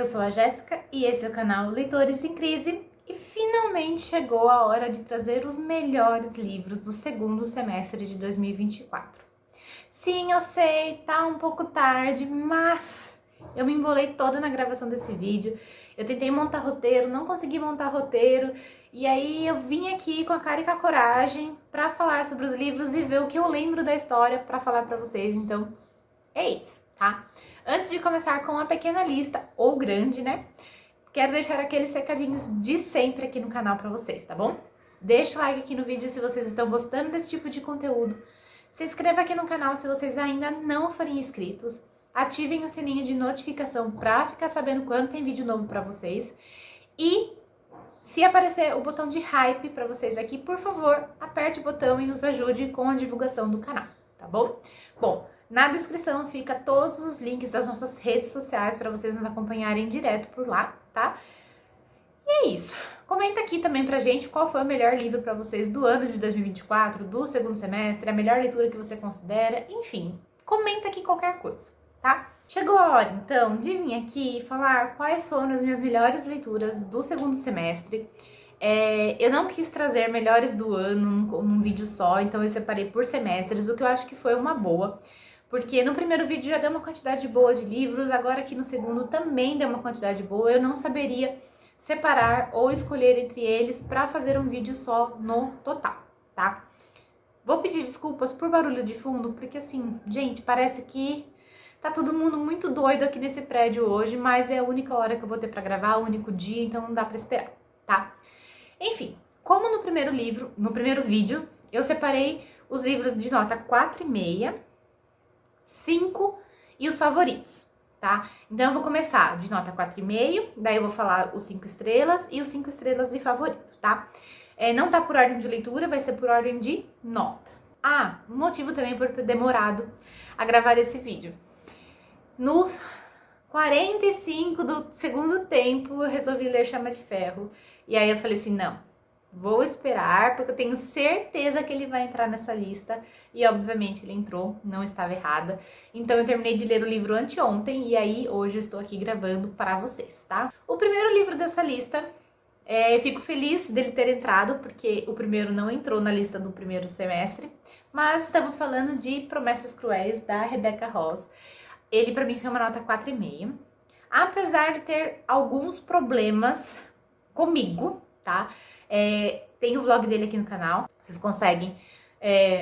Eu sou a Jéssica e esse é o canal Leitores em Crise e finalmente chegou a hora de trazer os melhores livros do segundo semestre de 2024. Sim, eu sei, tá um pouco tarde, mas eu me embolei toda na gravação desse vídeo. Eu tentei montar roteiro, não consegui montar roteiro, e aí eu vim aqui com a cara e com a coragem pra falar sobre os livros e ver o que eu lembro da história pra falar pra vocês, então é isso, tá? Antes de começar com uma pequena lista, ou grande, né? Quero deixar aqueles recadinhos de sempre aqui no canal pra vocês, tá bom? Deixa o like aqui no vídeo se vocês estão gostando desse tipo de conteúdo. Se inscreva aqui no canal se vocês ainda não forem inscritos. Ativem o sininho de notificação pra ficar sabendo quando tem vídeo novo pra vocês. E se aparecer o botão de hype pra vocês aqui, por favor, aperte o botão e nos ajude com a divulgação do canal, tá bom? Bom, na descrição fica todos os links das nossas redes sociais para vocês nos acompanharem direto por lá, tá? E é isso. Comenta aqui também pra gente qual foi o melhor livro para vocês do ano de 2024, do segundo semestre, a melhor leitura que você considera, enfim, comenta aqui qualquer coisa, tá? Chegou a hora, então, de vir aqui e falar quais foram as minhas melhores leituras do segundo semestre. Eu não quis trazer melhores do ano num vídeo só, então eu separei por semestres, o que eu acho que foi uma boa. Porque no primeiro vídeo já deu uma quantidade boa de livros, agora aqui no segundo também deu uma quantidade boa. Eu não saberia separar ou escolher entre eles para fazer um vídeo só no total, tá? Vou pedir desculpas por barulho de fundo, porque assim, gente, parece que tá todo mundo muito doido aqui nesse prédio hoje, mas é a única hora que eu vou ter para gravar, o único dia, então não dá para esperar, tá? Enfim, como no primeiro vídeo, eu separei os livros de nota 4,5, 5 e os favoritos, tá? Então eu vou começar de nota 4,5, daí eu vou falar os 5 estrelas e os 5 estrelas de favorito, tá? Não tá por ordem de leitura, vai ser por ordem de nota. Motivo também por ter demorado a gravar esse vídeo. No 45 do segundo tempo eu resolvi ler Chama de Ferro, e aí eu falei assim, não, vou esperar, porque eu tenho certeza que ele vai entrar nessa lista. E obviamente ele entrou, não estava errada. Então eu terminei de ler o livro anteontem e aí hoje eu estou aqui gravando para vocês, tá? O primeiro livro dessa lista, eu fico feliz dele ter entrado, porque o primeiro não entrou na lista do primeiro semestre. Mas estamos falando de Promessas Cruéis, da Rebecca Ross. Ele pra mim foi uma nota 4,5. Apesar de ter alguns problemas comigo, tá? Tem o vlog dele aqui no canal, vocês conseguem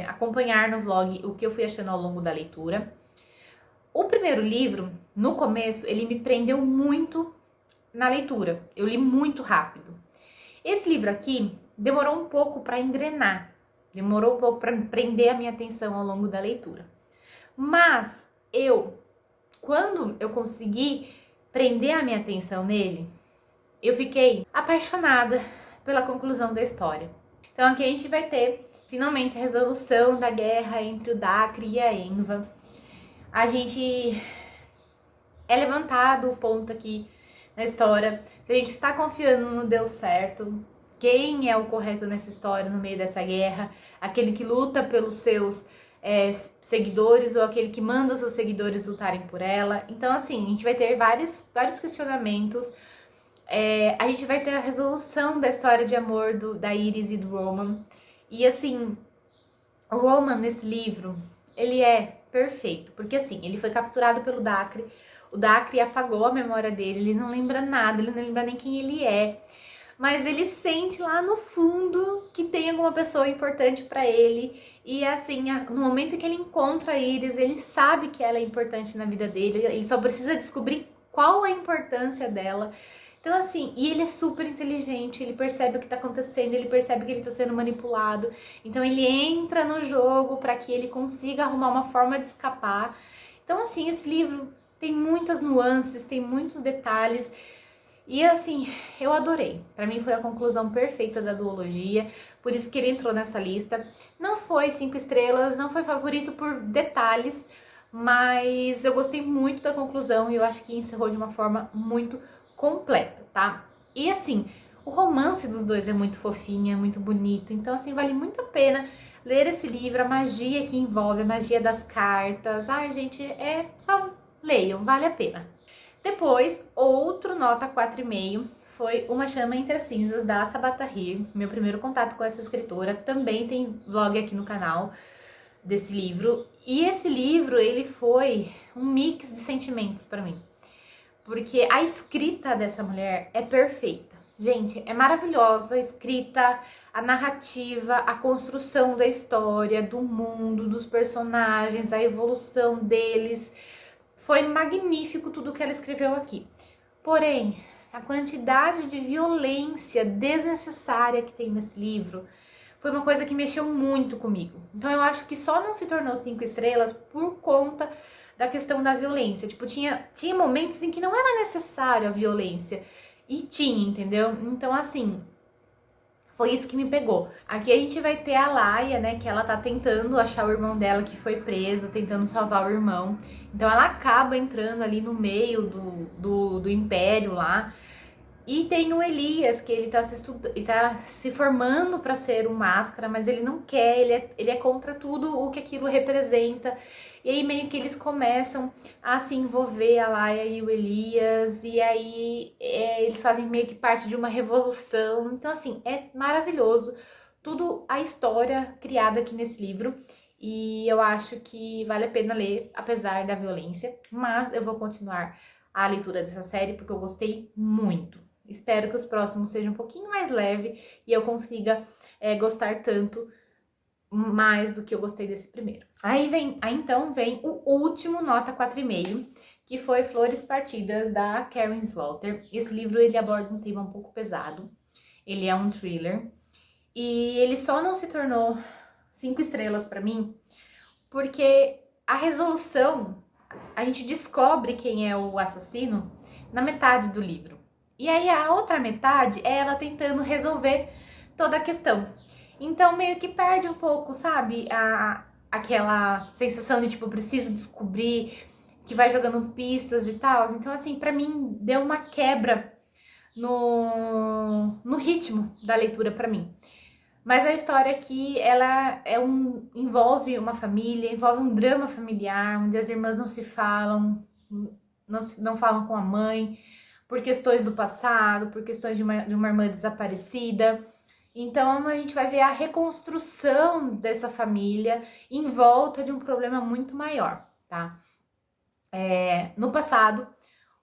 acompanhar no vlog o que eu fui achando ao longo da leitura. O primeiro livro, no começo, ele me prendeu muito na leitura, eu li muito rápido. Esse livro aqui demorou um pouco para engrenar, demorou um pouco para prender a minha atenção ao longo da leitura. Mas quando eu consegui prender a minha atenção nele, eu fiquei apaixonada pela conclusão da história. Então aqui a gente vai ter finalmente a resolução da guerra entre o Dacre e a Enva. A gente levantado o ponto aqui na história, se a gente está confiando no Deus certo, quem é o correto nessa história no meio dessa guerra, aquele que luta pelos seus seguidores ou aquele que manda os seus seguidores lutarem por ela. Então assim, a gente vai ter vários questionamentos. A gente vai ter a resolução da história de amor da Iris e do Roman. E assim, o Roman nesse livro, ele é perfeito. Porque assim, ele foi capturado pelo Dacre. O Dacre apagou a memória dele, ele não lembra nada, ele não lembra nem quem ele é. Mas ele sente lá no fundo que tem alguma pessoa importante pra ele. E assim, no momento que ele encontra a Iris, ele sabe que ela é importante na vida dele. Ele só precisa descobrir qual a importância dela. Então assim, e ele é super inteligente, ele percebe o que tá acontecendo, ele percebe que ele tá sendo manipulado. Então ele entra no jogo para que ele consiga arrumar uma forma de escapar. Então assim, esse livro tem muitas nuances, tem muitos detalhes. E assim, eu adorei. Pra mim foi a conclusão perfeita da duologia, por isso que ele entrou nessa lista. Não foi 5 estrelas, não foi favorito por detalhes, mas eu gostei muito da conclusão e eu acho que encerrou de uma forma muito completa, tá? E assim, o romance dos dois é muito fofinho, é muito bonito, então assim, vale muito a pena ler esse livro, a magia que envolve, a magia das cartas. Ai, gente, só leiam, vale a pena. Depois, outro nota 4,5 foi Uma Chama Entre as Cinzas, da Sabaa Tahir. Meu primeiro contato com essa escritora. Também tem vlog aqui no canal desse livro. E esse livro, ele foi um mix de sentimentos pra mim. Porque a escrita dessa mulher é perfeita. Gente, é maravilhosa a escrita, a narrativa, a construção da história, do mundo, dos personagens, a evolução deles. Foi magnífico tudo que ela escreveu aqui. Porém, a quantidade de violência desnecessária que tem nesse livro foi uma coisa que mexeu muito comigo. Então eu acho que só não se tornou 5 estrelas por conta da questão da violência. Tipo, tinha momentos em que não era necessário a violência. E tinha, entendeu? Então, assim, foi isso que me pegou. Aqui a gente vai ter a Laia, né, que ela tá tentando achar o irmão dela que foi preso, tentando salvar o irmão. Então ela acaba entrando ali no meio do império lá. E tem o Elias, que ele tá se formando para ser um máscara, mas ele não quer, ele é contra tudo o que aquilo representa. E aí meio que eles começam a se envolver, a Laia e o Elias, e aí eles fazem meio que parte de uma revolução. Então assim, é maravilhoso tudo a história criada aqui nesse livro. E eu acho que vale a pena ler, apesar da violência. Mas eu vou continuar a leitura dessa série porque eu gostei muito. Espero que os próximos sejam um pouquinho mais leve e eu consiga gostar tanto mais do que eu gostei desse primeiro. Então vem o último nota 4,5, que foi Flores Partidas, da Karen Slaughter. Esse livro ele aborda um tema um pouco pesado. Ele é um thriller e ele só não se tornou 5 estrelas pra mim porque a resolução, a gente descobre quem é o assassino na metade do livro. E aí a outra metade é ela tentando resolver toda a questão. Então meio que perde um pouco, sabe? Aquela sensação de tipo, preciso descobrir, que vai jogando pistas e tal. Então assim, pra mim deu uma quebra no ritmo da leitura pra mim. Mas a história aqui, ela envolve uma família, envolve um drama familiar, onde as irmãs não se falam, não falam com a mãe, por questões do passado, por questões de uma irmã desaparecida. Então a gente vai ver a reconstrução dessa família em volta de um problema muito maior, tá? No passado,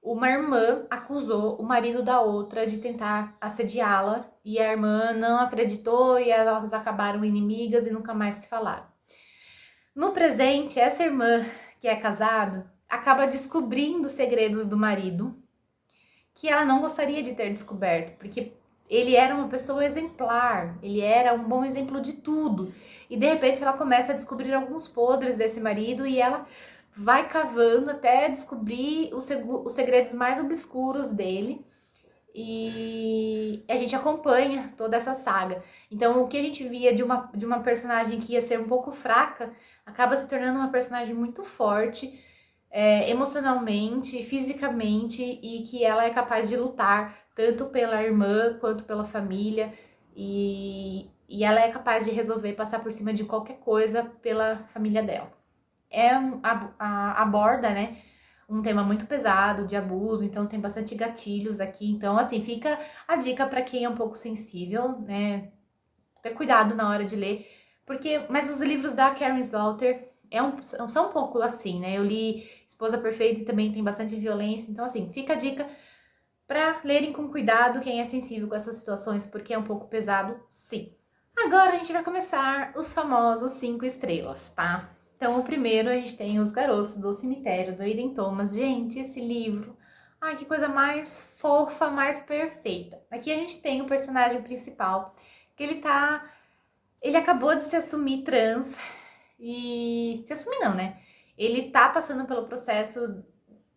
uma irmã acusou o marido da outra de tentar assediá-la e a irmã não acreditou e elas acabaram inimigas e nunca mais se falaram. No presente, essa irmã, que é casada, acaba descobrindo segredos do marido que ela não gostaria de ter descoberto, porque ele era uma pessoa exemplar, ele era um bom exemplo de tudo. E de repente ela começa a descobrir alguns podres desse marido e ela vai cavando até descobrir os segredos mais obscuros dele. E a gente acompanha toda essa saga. Então o que a gente via de uma personagem que ia ser um pouco fraca, acaba se tornando uma personagem muito forte, emocionalmente, fisicamente, e que ela é capaz de lutar tanto pela irmã quanto pela família, e ela é capaz de resolver passar por cima de qualquer coisa pela família dela. Aborda, né, um tema muito pesado de abuso, então tem bastante gatilhos aqui. Então, assim, fica a dica para quem é um pouco sensível, né, ter cuidado na hora de ler, mas os livros da Karen Slaughter são um pouco assim, né? Eu li Esposa Perfeita e também tem bastante violência, então assim, fica a dica para lerem com cuidado quem é sensível com essas situações, porque é um pouco pesado, sim. Agora a gente vai começar os famosos 5 estrelas, tá? Então o primeiro a gente tem Os Garotos do Cemitério, do Aiden Thomas. Gente, esse livro, ai, que coisa mais fofa, mais perfeita. Aqui a gente tem o personagem principal, que ele acabou de se assumir trans. E se assumir não, né? Ele tá passando pelo processo,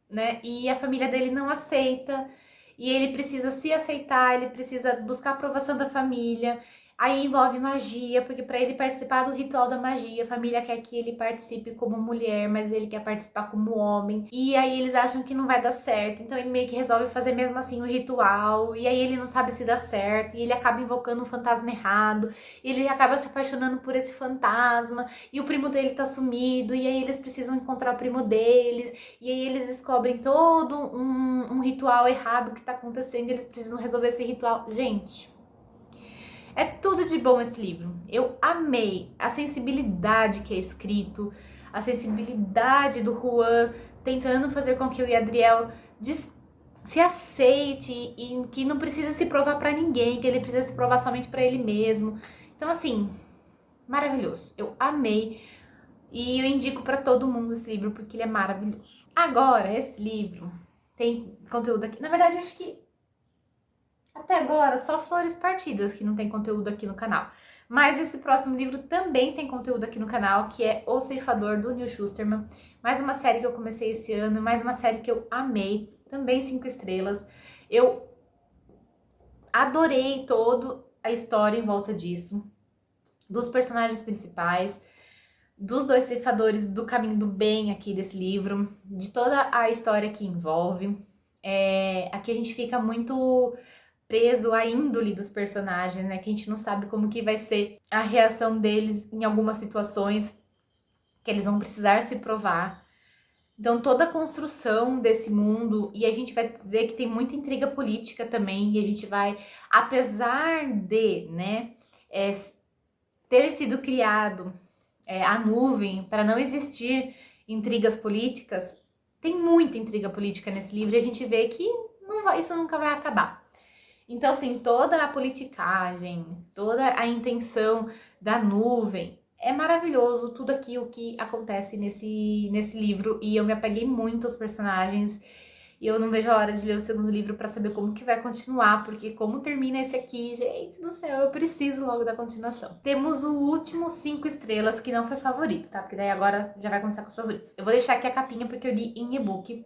né? E a família dele não aceita. E ele precisa se aceitar, ele precisa buscar a aprovação da família. Aí envolve magia, porque para ele participar do ritual da magia, a família quer que ele participe como mulher, mas ele quer participar como homem. E aí eles acham que não vai dar certo, então ele meio que resolve fazer mesmo assim o ritual. E aí ele não sabe se dá certo, e ele acaba invocando um fantasma errado. E ele acaba se apaixonando por esse fantasma, e o primo dele tá sumido, e aí eles precisam encontrar o primo deles. E aí eles descobrem todo um ritual errado que tá acontecendo, e eles precisam resolver esse ritual. Gente, é tudo de bom esse livro. Eu amei a sensibilidade que é escrito, a sensibilidade do Juan tentando fazer com que o Yadriel se aceite e que não precisa se provar pra ninguém, que ele precisa se provar somente pra ele mesmo. Então, assim, maravilhoso. Eu amei e eu indico pra todo mundo esse livro porque ele é maravilhoso. Agora, esse livro tem conteúdo aqui. Na verdade, eu acho que até agora, só Flores Partidas que não tem conteúdo aqui no canal. Mas esse próximo livro também tem conteúdo aqui no canal, que é O Ceifador, do Neil Shusterman. Mais uma série que eu comecei esse ano, mais uma série que eu amei, também 5 estrelas. Eu adorei toda a história em volta disso, dos personagens principais, dos 2 ceifadores do caminho do bem aqui desse livro, de toda a história que envolve. Aqui a gente fica muito preso à índole dos personagens, né? Que a gente não sabe como que vai ser a reação deles em algumas situações que eles vão precisar se provar. Então toda a construção desse mundo, e a gente vai ver que tem muita intriga política também, e a gente vai, apesar de, né, ter sido criado a nuvem para não existir intrigas políticas, tem muita intriga política nesse livro, e a gente vê que isso nunca vai acabar. Então, assim, toda a politicagem, toda a intenção da nuvem, é maravilhoso tudo aquilo que acontece nesse livro. E eu me apeguei muito aos personagens. E eu não vejo a hora de ler o segundo livro pra saber como que vai continuar. Porque como termina esse aqui, gente do céu, eu preciso logo da continuação. Temos o último 5 estrelas, que não foi favorito, tá? Porque daí agora já vai começar com os favoritos. Eu vou deixar aqui a capinha porque eu li em e-book.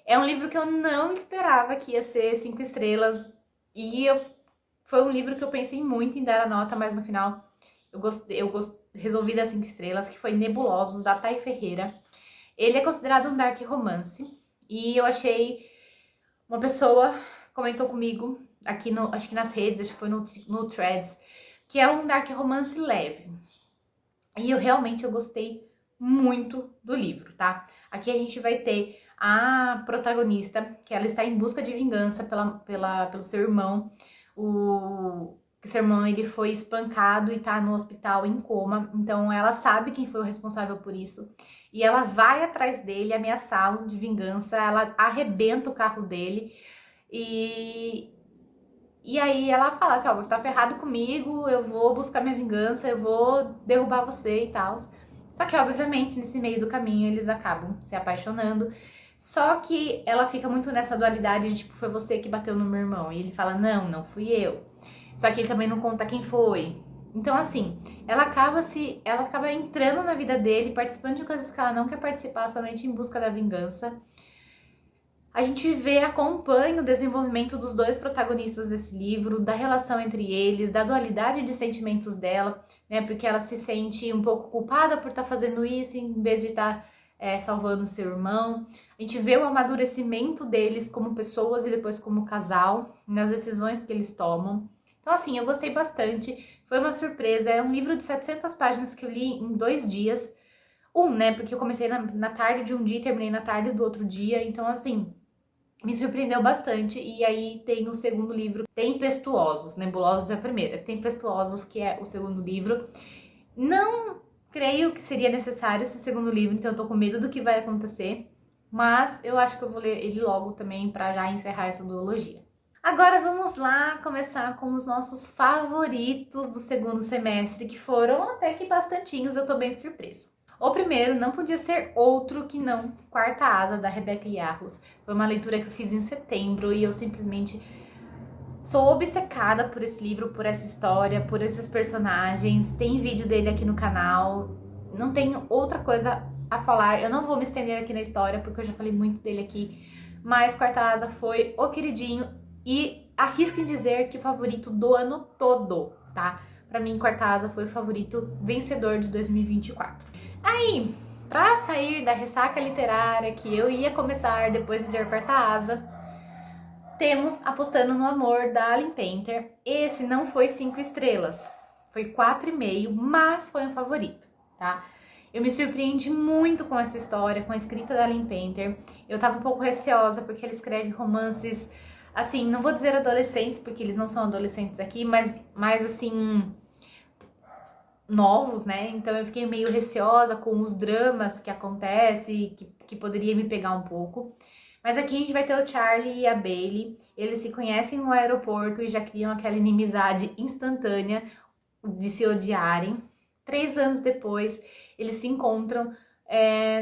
É um livro que eu não esperava que ia ser 5 estrelas. E foi um livro que eu pensei muito em dar a nota, mas no final eu resolvi dar 5 estrelas, que foi Nebulosos, da Thay Ferreira. Ele é considerado um dark romance, e eu achei, uma pessoa comentou comigo, aqui acho que nas redes, acho que foi no Threads, que é um dark romance leve. E eu gostei muito do livro, tá? Aqui a gente vai ter a protagonista, que ela está em busca de vingança pelo seu irmão. Seu irmão, ele foi espancado e tá no hospital em coma, então ela sabe quem foi o responsável por isso. E ela vai atrás dele, ameaçá-lo de vingança, ela arrebenta o carro dele e aí ela fala assim, ó, você tá ferrado comigo, eu vou buscar minha vingança, eu vou derrubar você e tal. Só que, obviamente, nesse meio do caminho, eles acabam se apaixonando. Só que ela fica muito nessa dualidade de, tipo, foi você que bateu no meu irmão. E ele fala, não fui eu. Só que ele também não conta quem foi. Então, assim, ela acaba entrando na vida dele, participando de coisas que ela não quer participar, somente em busca da vingança. A gente acompanha o desenvolvimento dos 2 protagonistas desse livro, da relação entre eles, da dualidade de sentimentos dela, né? Porque ela se sente um pouco culpada por estar fazendo isso, em vez de estar salvando seu irmão. A gente vê o amadurecimento deles como pessoas e depois como casal, nas decisões que eles tomam. Então, assim, eu gostei bastante, foi uma surpresa. É um livro de 700 páginas que eu li em 2 dias. Né? Porque eu comecei na tarde de um dia e terminei na tarde do outro dia. Então, assim, me surpreendeu bastante. E aí tem o segundo livro, Tempestuosos. Nebulosos é a primeira. Tempestuosos, que é o segundo livro. Não creio que seria necessário esse segundo livro, então eu tô com medo do que vai acontecer. Mas eu acho que eu vou ler ele logo também pra já encerrar essa duologia. Agora vamos lá começar com os nossos favoritos do segundo semestre, que foram até que bastantinhos, eu tô bem surpresa. O primeiro não podia ser outro que não Quarta Asa, da Rebecca Yarros. Foi uma leitura que eu fiz em setembro e eu simplesmente sou obcecada por esse livro, por essa história, por esses personagens. Tem vídeo dele aqui no canal, não tenho outra coisa a falar. Eu não vou me estender aqui na história porque eu já falei muito dele aqui, mas Quarta Asa foi o queridinho e arrisco em dizer que o favorito do ano todo, tá? pra mim, Quarta Asa foi o favorito vencedor de 2024. Aí, pra sair da ressaca literária que eu ia começar depois de ler Quarta Asa, temos Apostando no Amor, da Aline Painter. Esse não foi 5 estrelas, foi 4,5, mas foi um favorito, tá? Eu me surpreendi muito com essa história, com a escrita da Aline Painter. Eu tava um pouco receosa, porque ela escreve romances, assim, não vou dizer adolescentes, porque eles não são adolescentes aqui, mas mais assim, novos, né? Então eu fiquei meio receosa com os dramas que acontecem, que poderia me pegar um pouco. Mas aqui a gente vai ter o Charlie e a Bailey. Eles se conhecem no aeroporto e já criam aquela inimizade instantânea de se odiarem. 3 anos depois, eles se encontram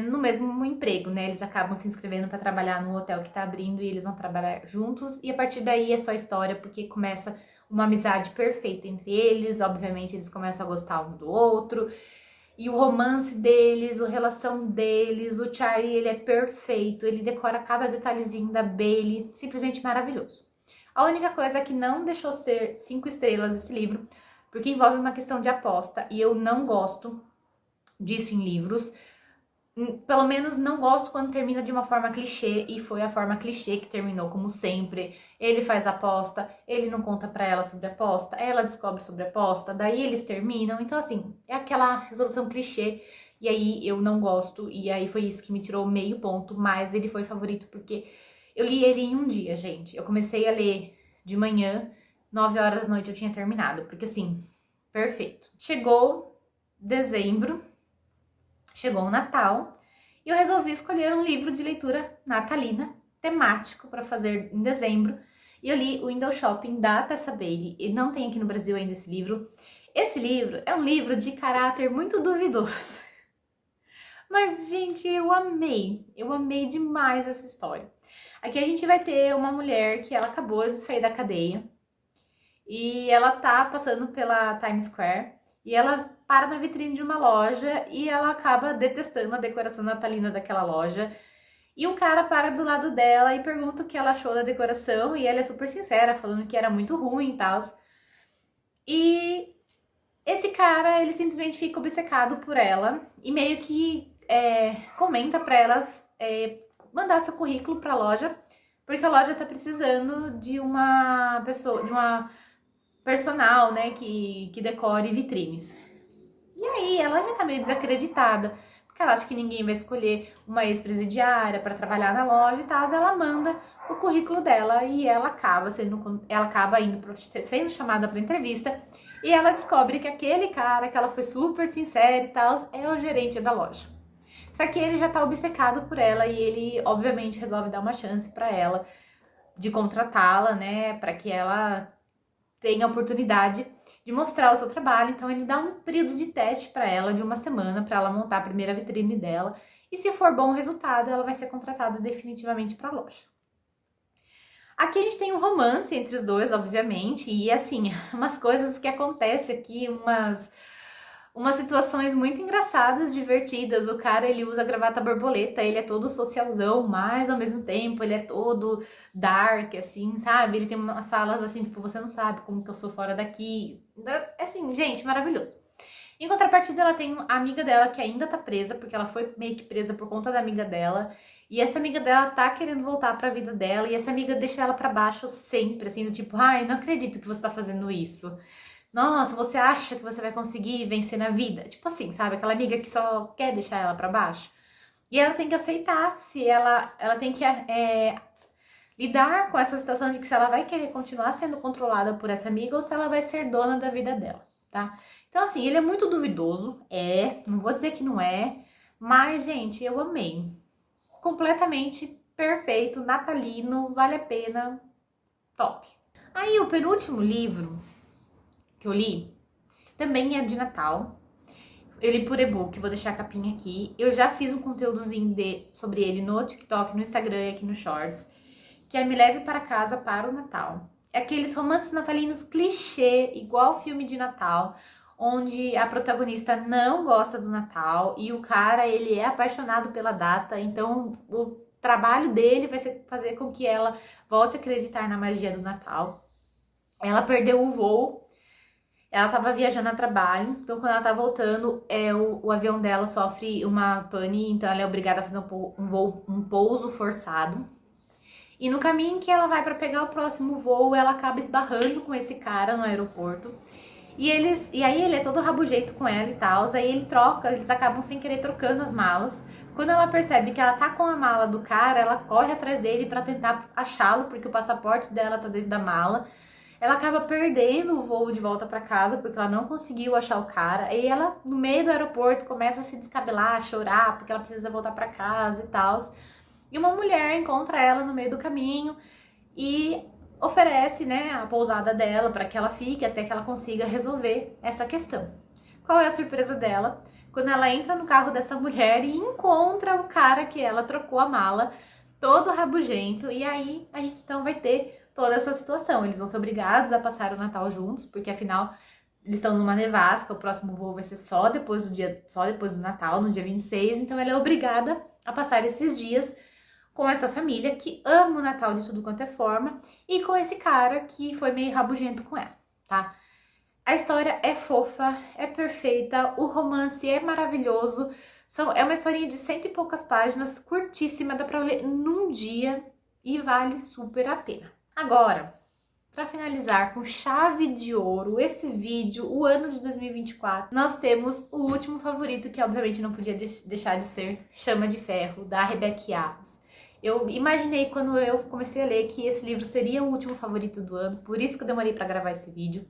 no mesmo emprego, né? Eles acabam se inscrevendo para trabalhar no hotel que tá abrindo e eles vão trabalhar juntos. E a partir daí é só história, porque começa uma amizade perfeita entre eles. Obviamente, eles começam a gostar um do outro. E o romance deles, a relação deles, o Charlie, ele é perfeito. Ele decora cada detalhezinho da Bailey, simplesmente maravilhoso. A única coisa é que não deixou ser 5 estrelas esse livro, porque envolve uma questão de aposta, e eu não gosto disso em livros. Pelo menos não gosto quando termina de uma forma clichê, e foi a forma clichê que terminou, como sempre. Ele faz a aposta, ele não conta pra ela sobre a aposta, ela descobre sobre a aposta, daí eles terminam. Então, assim, é aquela resolução clichê, e aí eu não gosto, e aí foi isso que me tirou meio ponto, mas ele foi favorito porque eu li ele em um dia, gente. Eu comecei a ler de manhã, 9 horas da noite eu tinha terminado, porque assim, perfeito. Chegou dezembro, chegou o Natal, e eu resolvi escolher um livro de leitura natalina, temático, para fazer em dezembro. E eu li o Window Shopping, da Tessa Bailey, e não tem aqui no Brasil ainda esse livro. Esse livro é um livro de caráter muito duvidoso. Mas, gente, eu amei demais essa história. Aqui a gente vai ter uma mulher que ela acabou de sair da cadeia, e ela tá passando pela Times Square, e ela para na vitrine de uma loja e ela acaba detestando a decoração natalina daquela loja. E um cara para do lado dela e pergunta o que ela achou da decoração, e ela é super sincera, falando que era muito ruim e tal. E esse cara, ele simplesmente fica obcecado por ela e meio que comenta pra ela mandar seu currículo pra loja, porque a loja tá precisando de uma pessoa, de uma personal, né, que decore vitrines. E aí ela já tá meio desacreditada, porque ela acha que ninguém vai escolher uma ex-presidiária para trabalhar na loja e tal. Ela manda o currículo dela e ela acaba sendo chamada para entrevista, e ela descobre que aquele cara que ela foi super sincera e tal é o gerente da loja. Só que ele já tá obcecado por ela e ele obviamente resolve dar uma chance para ela de contratá-la, né, para que ela tenha a oportunidade de mostrar o seu trabalho. Então ele dá um período de teste para ela de 1 semana, para ela montar a primeira vitrine dela, e se for bom o resultado, ela vai ser contratada definitivamente para a loja. Aqui a gente tem um romance entre os dois, obviamente, e assim, umas coisas que acontecem aqui, umas situações muito engraçadas, divertidas. O cara, ele usa gravata borboleta, ele é todo socialzão, mas ao mesmo tempo ele é todo dark, assim, sabe? Ele tem umas salas assim, tipo, você não sabe como que eu sou fora daqui. Assim, gente, maravilhoso. Em contrapartida, ela tem a amiga dela que ainda tá presa, porque ela foi meio que presa por conta da amiga dela. E essa amiga dela tá querendo voltar pra vida dela, e essa amiga deixa ela pra baixo sempre, assim, do tipo, ai, não acredito que você tá fazendo isso. Nossa, você acha que você vai conseguir vencer na vida? Tipo assim, sabe? Aquela amiga que só quer deixar ela pra baixo. E ela tem que aceitar se ela tem que lidar com essa situação de que se ela vai querer continuar sendo controlada por essa amiga ou se ela vai ser dona da vida dela, tá? Então, assim, ele é muito duvidoso, não vou dizer que não é, mas, gente, eu amei. Completamente perfeito, natalino, vale a pena, top. Aí, o penúltimo livro que eu li também é de Natal. Eu li por e-book, vou deixar a capinha aqui. Eu já fiz um conteúdozinho sobre ele no TikTok, no Instagram e aqui no Shorts, que é Me Leve para Casa para o Natal. É aqueles romances natalinos clichê, igual filme de Natal, onde a protagonista não gosta do Natal e o cara, ele é apaixonado pela data, então o trabalho dele vai ser fazer com que ela volte a acreditar na magia do Natal. Ela perdeu o voo. Ela tava viajando a trabalho, então quando ela tá voltando, o avião dela sofre uma pane, então ela é obrigada a fazer um pouso forçado. E no caminho que ela vai para pegar o próximo voo, ela acaba esbarrando com esse cara no aeroporto. E aí ele é todo rabugento com ela e tal, aí eles acabam sem querer trocando as malas. Quando ela percebe que ela tá com a mala do cara, ela corre atrás dele para tentar achá-lo, porque o passaporte dela tá dentro da mala. Ela acaba perdendo o voo de volta para casa, porque ela não conseguiu achar o cara. E ela, no meio do aeroporto, começa a se descabelar, a chorar, porque ela precisa voltar para casa e tal. E uma mulher encontra ela no meio do caminho e oferece, né, a pousada dela para que ela fique até que ela consiga resolver essa questão. Qual é a surpresa dela? Quando ela entra no carro dessa mulher e encontra o cara que ela trocou a mala, todo rabugento, e aí a gente então vai ter toda essa situação. Eles vão ser obrigados a passar o Natal juntos, porque afinal eles estão numa nevasca, o próximo voo vai ser só depois do Natal, no dia 26, então ela é obrigada a passar esses dias com essa família que ama o Natal de tudo quanto é forma e com esse cara que foi meio rabugento com ela, tá? A história é fofa, é perfeita, o romance é maravilhoso, é uma historinha de 100 e poucas páginas, curtíssima, dá pra ler num dia e vale super a pena. Agora, para finalizar com chave de ouro esse vídeo, o ano de 2024, nós temos o último favorito, que obviamente não podia deixar de ser Chama de Ferro, da Rebecca Yarros. Eu imaginei quando eu comecei a ler que esse livro seria o último favorito do ano, por isso que eu demorei para gravar esse vídeo.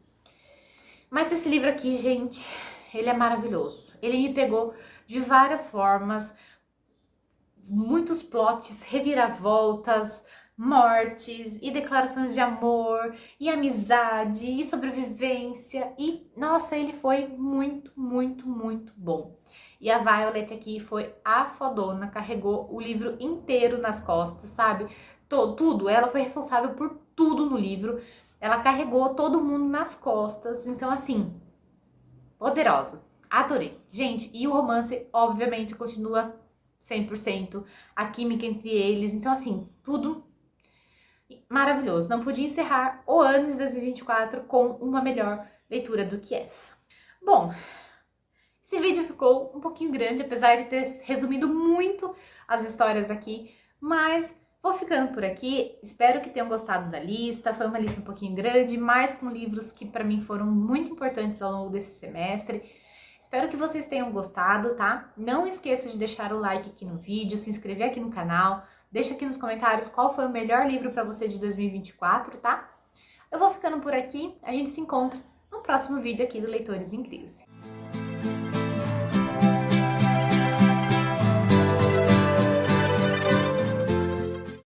Mas esse livro aqui, gente, ele é maravilhoso. Ele me pegou de várias formas, muitos plots, reviravoltas, mortes e declarações de amor e amizade e sobrevivência e nossa, ele foi muito, muito, muito bom. E a Violet aqui foi a fodona, carregou o livro inteiro nas costas, sabe? Tudo, ela foi responsável por tudo no livro. Ela carregou todo mundo nas costas, então assim, poderosa. Adorei. Gente, e o romance, obviamente, continua 100%, a química entre eles, então assim, tudo maravilhoso. Não podia encerrar o ano de 2024 com uma melhor leitura do que essa. Bom, esse vídeo ficou um pouquinho grande, apesar de ter resumido muito as histórias aqui, mas vou ficando por aqui. Espero que tenham gostado da lista. Foi uma lista um pouquinho grande, mas com livros que para mim foram muito importantes ao longo desse semestre. Espero que vocês tenham gostado, tá? Não esqueça de deixar o like aqui no vídeo, se inscrever aqui no canal. Deixa aqui nos comentários qual foi o melhor livro para você de 2024, tá? Eu vou ficando por aqui, a gente se encontra no próximo vídeo aqui do Leitores em Crise.